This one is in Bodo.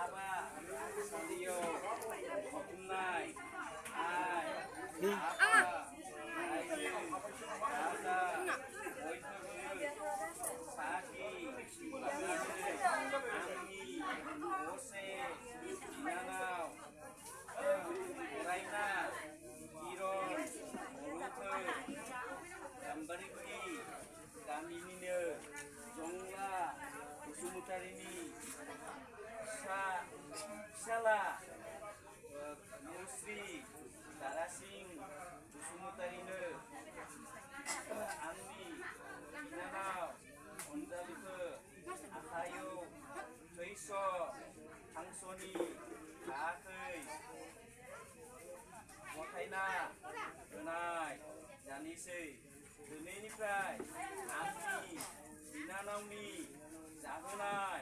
Aba, Sadio, Okunai, Ai, Apa, Ayu, Ada, Oituru, Saki, Ami, Ose, Inanau, Raina, Iron, Orutu, Gambarikuri, Gaminino, Jongla, Bsumutarini, Sala, Musri, Darasing, Bsumutarino, Andi, Inanau, Onjaluko, Akayo, Joiso, Tangsoni, Kaakei, Wakaina, Renai, Janisi, Duneniफ्राय Ami, Inanauni,